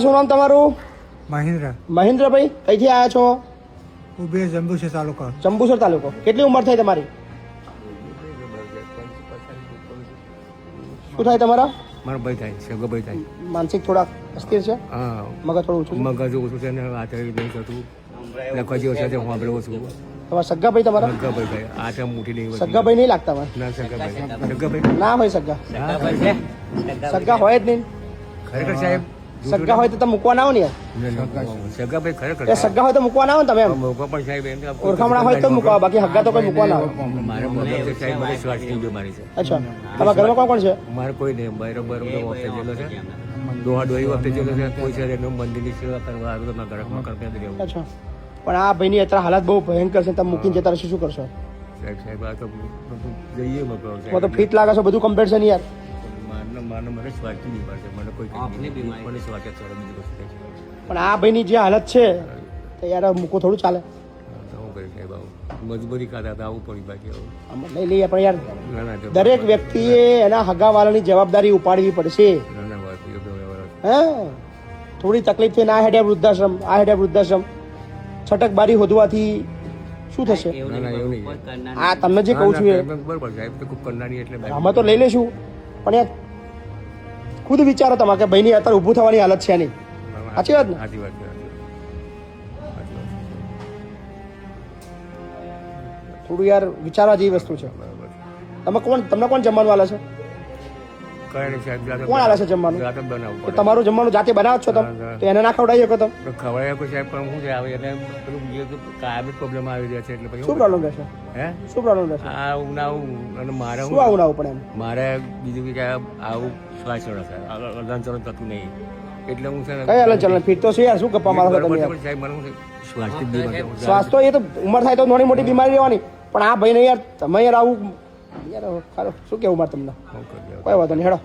શું નામ તમારું? મહેન્દ્ર. મહેન્દ્રભાઈ, કઈથી આવ્યા છો? ઉભે જંબુસર તાલુકો. જંબુસર તાલુકો. કેટલી ઉંમર થઈ તમારી? શું થાય તમારા? મારો ભાઈ થાય છે, ભાઈ થાય. માનસિક થોડા અસ્થિર છે? હા, મગજ થોડું ઓછું છે? મગજ ઓછું છે ને હાથે નહીં થતું. લખવા જેવું છે હું આપણે ઓછું. તમારા સગ્ગાભાઈ તમારા? સગ્ગાભાઈ થાય હાથે મુઠી નહીં. સગ્ગાભાઈ નહીં લાગતા મને. ના સગ્ગાભાઈ ના હોય સગ્ગા. સગ્ગા હોય જ નહીં. ખરેખર સાહેબ સગ્ગા હોય તો તમે મૂકવા ના આવો ને યાર. સગ્ગાભાઈ ખરેખર એ સગ્ગા હોય તો મૂકવા ના આવો ને તમે એમ. મૂકવા પણ સાહેબ એમ ઓળખામણા હોય તો મૂકવા, બાકી હગ્ગા તો કોઈ મૂકવા ના આવે. મારે મગજ સાહેબ મને શ્વાસની બીમારી છે. અચ્છા, તમારા ઘરમાં કોણ કોણ છે? મારે કોઈ નહીં, બરોબર વખતે જેલો છે, દોહા-દોહી વખતે જેલો છે. કોઈ છે એનું મંદિરની સેવા કરવા આવ્યું તો મારા ઘરમાં કરતા જ રહેવું. અચ્છા, પણ આ ભાઈની અત્યારે હાલત બહુ ભયંકર છે. તમે મૂકીને જતા રહેશો, શું કરશો? સાહેબ આ તો જઈએ તો ફિટ લાગે છે, બધું કમ્પ્લીટ છે ને યાર. મને સ્વાર્થની બીમાર છે, મને કોઈ મને સ્વાર્થ છે, બીજું કશું છે. પણ આ ભાઈની જે હાલત છે તો યાર મૂકો થોડું ચાલે. શું કરી સાહેબ, આવું મજબૂરી ખાતા હતા, આવું પડી બાકી આવું આમાં લઈ લઈએ પણ યાર ના ના દરેક વ્યક્તિએ એના હગાવાળાની જવાબદારી ઉપાડવી પડશે. ના વાત હે, થોડી તકલીફથી ના હેડે વૃદ્ધાશ્રમ, આ હેડે વૃદ્ધાશ્રમ, છટકબારી હોદવાથી શું થશે? ના ના એવું નહીં. આ તમને જે કહું છું એ બરોબર સાહેબ તો ખૂબ કરનારી એટલે અમે તો લઈ લેશું, પણ યાર ખુદ વિચારો તમારે કે ભાઈની અત્યારે ઊભું થવાની હાલત છે નહીં. સાચી વાત ને? સાચી વાત છે. થોડું યાર વિચારવા જેવી વસ્તુ છે. તમે તમને કોણ જમવાનું આલે છે? કઈ નહીં સાહેબ, કોણ આલે છે જમવાનું? જાતે બનાવવું તો પડે. તમારું જમવાનું જાતે બનાવો છો તમે, તો એને ના ખવડાવી શકો તમે? ખવડાય કોઈ સાહેબ પણ શું છે આવે એટલે પેલું બીજું તો કાયમી પ્રોબ્લેમ આવી રહ્યા છે એટલે પછી શું પ્રોબ્લેમ રહેશે? હે શું પ્રોબ્લેમ રહેશે? આવું ના આવું અને મારે શું આવું ના આવું પણ એમ? મારે બીજું કે આવું શ્વાસ ચડે છે, હલનચલન થતું નહીં એટલે હું છે ને કઈ હાલત ચાલે? ફિટ તો છે યાર, શું ગપ્પા મારો છો તમે યાર? સાહેબ મને શું શ્વાસની બીમારી શ્વાસ તો એ તો ઉંમર થાય તો નાની મોટી બીમારી રહેવાની, પણ આ ભાઈને યાર તમે યાર આવું યાર શું કેવું મારે તમને? કોઈ વાંધો નહીં, હેડો.